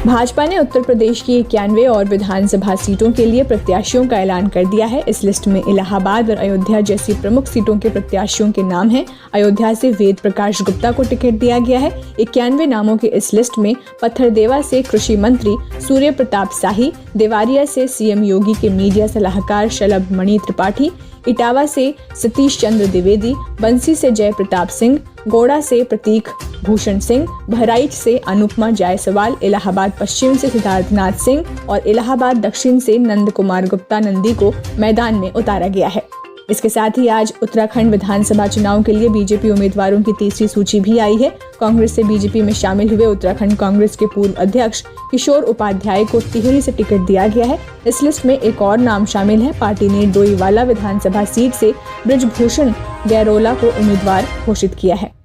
भाजपा ने उत्तर प्रदेश की 91 और विधानसभा सीटों के लिए प्रत्याशियों का ऐलान कर दिया है। इस लिस्ट में इलाहाबाद और अयोध्या जैसी प्रमुख सीटों के प्रत्याशियों के नाम हैं। अयोध्या से वेद प्रकाश गुप्ता को टिकट दिया गया है। 91 नामों की इस लिस्ट में पत्थरदेवा से कृषि मंत्री सूर्य प्रताप शाही, देवारिया से सीएम योगी के मीडिया सलाहकार शलभ मणि त्रिपाठी, इटावा से सतीश चंद्र द्विवेदी, बंसी से जय प्रताप सिंह, गोड़ा से प्रतीक भूषण सिंह, बहराइच से अनुपमा जायसवाल, इलाहाबाद पश्चिम से सिद्धार्थनाथ सिंह और इलाहाबाद दक्षिण से नंद कुमार गुप्ता नंदी को मैदान में उतारा गया है। इसके साथ ही आज उत्तराखंड विधानसभा चुनाव के लिए बीजेपी उम्मीदवारों की तीसरी सूची भी आई है। कांग्रेस से बीजेपी में शामिल हुए उत्तराखंड कांग्रेस के पूर्व अध्यक्ष किशोर उपाध्याय को टिहरी से टिकट दिया गया है। इस लिस्ट में एक और नाम शामिल है। पार्टी ने डोईवाला विधानसभा सीट से बृजभूषण गैरोला को उम्मीदवार घोषित किया है।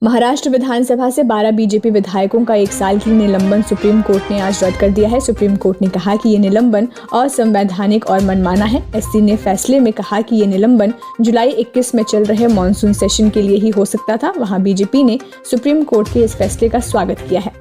महाराष्ट्र विधानसभा से 12 बीजेपी विधायकों का 1 साल की निलंबन सुप्रीम कोर्ट ने आज रद्द कर दिया है। सुप्रीम कोर्ट ने कहा कि ये निलंबन असंवैधानिक और मनमाना है। एससी ने फैसले में कहा कि ये निलंबन जुलाई 21 में चल रहे मॉनसून सेशन के लिए ही हो सकता था। वहां बीजेपी ने सुप्रीम कोर्ट के इस फैसले का स्वागत किया है।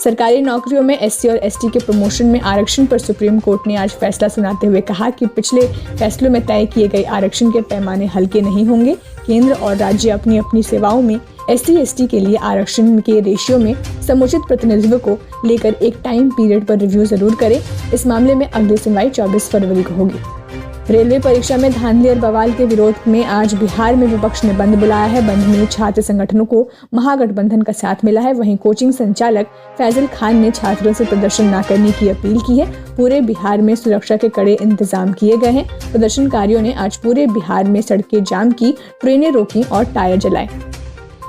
सरकारी नौकरियों में एससी और एसटी के प्रमोशन में आरक्षण पर सुप्रीम कोर्ट ने आज फैसला सुनाते हुए कहा कि पिछले फैसलों में तय किए गए आरक्षण के पैमाने हल्के नहीं होंगे। केंद्र और राज्य अपनी अपनी सेवाओं में एससी एसटी के लिए आरक्षण के रेशियो में समुचित प्रतिनिधित्व को लेकर एक टाइम पीरियड पर रिव्यू जरूर करें। इस मामले में अगली सुनवाई 24 फरवरी को होगी। रेलवे परीक्षा में धांधली और बवाल के विरोध में आज बिहार में विपक्ष ने बंद बुलाया है। बंद में छात्र संगठनों को महागठबंधन का साथ मिला है। वहीं कोचिंग संचालक फैजल खान ने छात्रों से प्रदर्शन न करने की अपील की है। पूरे बिहार में सुरक्षा के कड़े इंतजाम किए गए हैं। प्रदर्शनकारियों ने आज पूरे बिहार में सड़कें जाम की, ट्रेनें रोकी और टायर जलाए।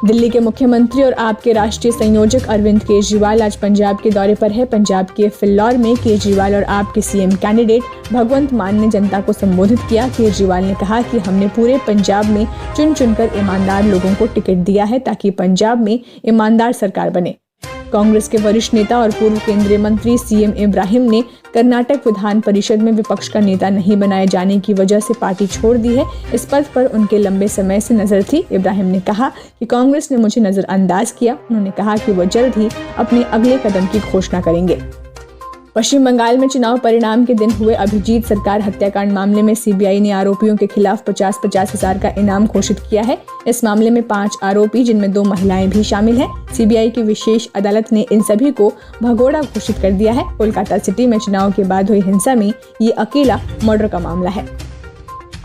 दिल्ली के मुख्यमंत्री और आप के राष्ट्रीय संयोजक अरविंद केजरीवाल आज पंजाब के दौरे पर है। पंजाब के फिल्लौर में केजरीवाल और आप के सीएम कैंडिडेट भगवंत मान ने जनता को संबोधित किया। केजरीवाल ने कहा कि हमने पूरे पंजाब में चुन चुनकर ईमानदार लोगों को टिकट दिया है ताकि पंजाब में ईमानदार सरकार बने। कांग्रेस के वरिष्ठ नेता और पूर्व केंद्रीय मंत्री सीएम इब्राहिम ने कर्नाटक विधान परिषद में विपक्ष का नेता नहीं बनाए जाने की वजह से पार्टी छोड़ दी है। इस पद पर उनके लंबे समय से नजर थी। इब्राहिम ने कहा कि कांग्रेस ने मुझे नजरअंदाज किया। उन्होंने कहा कि वो जल्द ही अपने अगले कदम की घोषणा करेंगे। पश्चिम बंगाल में चुनाव परिणाम के दिन हुए अभिजीत सरकार हत्याकांड मामले में सीबीआई ने आरोपियों के खिलाफ 50-50 हजार का इनाम घोषित किया है। इस मामले में 5 आरोपी जिनमें 2 महिलाएं भी शामिल हैं। सीबीआई की विशेष अदालत ने इन सभी को भगोड़ा घोषित कर दिया है। कोलकाता सिटी में चुनाव के बाद हुई हिंसा में ये अकेला मर्डर का मामला है।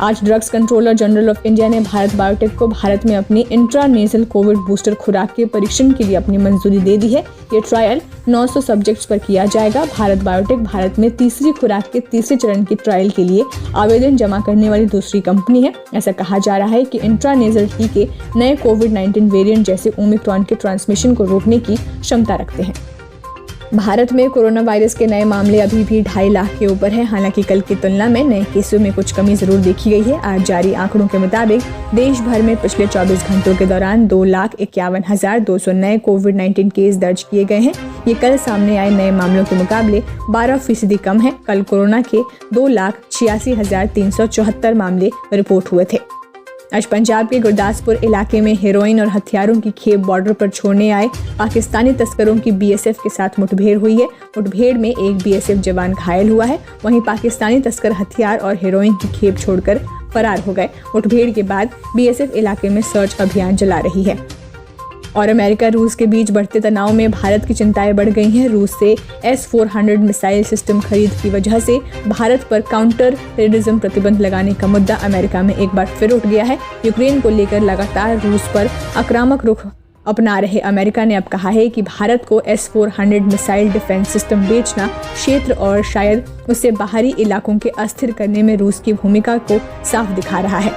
आज drugs controller general of India ने भारत बायोटेक को भारत में अपनी इंट्रानेजल कोविड बूस्टर खुराक के परीक्षण के लिए अपनी मंजूरी दे दी है। ये ट्रायल 900 सब्जेक्ट्स पर किया जाएगा। भारत बायोटेक भारत में तीसरी खुराक के तीसरे चरण की ट्रायल के लिए आवेदन जमा करने वाली दूसरी कंपनी है। ऐसा कहा जा रहा है कि इंट्रानेजल टीके नए कोविड-19 वेरिएंट जैसे ओमिक्रॉन के ट्रांसमिशन को रोकने की क्षमता रखते हैं। भारत में कोरोना वायरस के नए मामले अभी भी 2.5 लाख के ऊपर है। हालांकि कल की तुलना में नए केसों में कुछ कमी जरूर देखी गई है। आज जारी आंकड़ों के मुताबिक देश भर में पिछले 24 घंटों के दौरान 2,51,200 नए कोविड-19 केस दर्ज किए गए हैं। ये कल सामने आए नए मामलों के मुकाबले 12% कम है। कल कोरोना के 2,86,374 मामले रिपोर्ट हुए थे। आज पंजाब के गुरदासपुर इलाके में हेरोइन और हथियारों की खेप बॉर्डर पर छोड़ने आए पाकिस्तानी तस्करों की बीएसएफ के साथ मुठभेड़ हुई है। मुठभेड़ में एक बीएसएफ जवान घायल हुआ है। वहीं पाकिस्तानी तस्कर हथियार और हेरोइन की खेप छोड़कर फरार हो गए। मुठभेड़ के बाद बीएसएफ इलाके में सर्च अभियान चला रही है। और अमेरिका रूस के बीच बढ़ते तनाव में भारत की चिंताएं बढ़ गई हैं। रूस से S-400 मिसाइल सिस्टम खरीद की वजह से भारत पर काउंटर टेररिज्म प्रतिबंध लगाने का मुद्दा अमेरिका में एक बार फिर उठ गया है। यूक्रेन को लेकर लगातार रूस पर आक्रामक रुख अपना रहे अमेरिका ने अब कहा है कि भारत को S-400 मिसाइल डिफेंस सिस्टम बेचना क्षेत्र और शायद उससे बाहरी इलाकों के अस्थिर करने में रूस की भूमिका को साफ दिखा रहा है।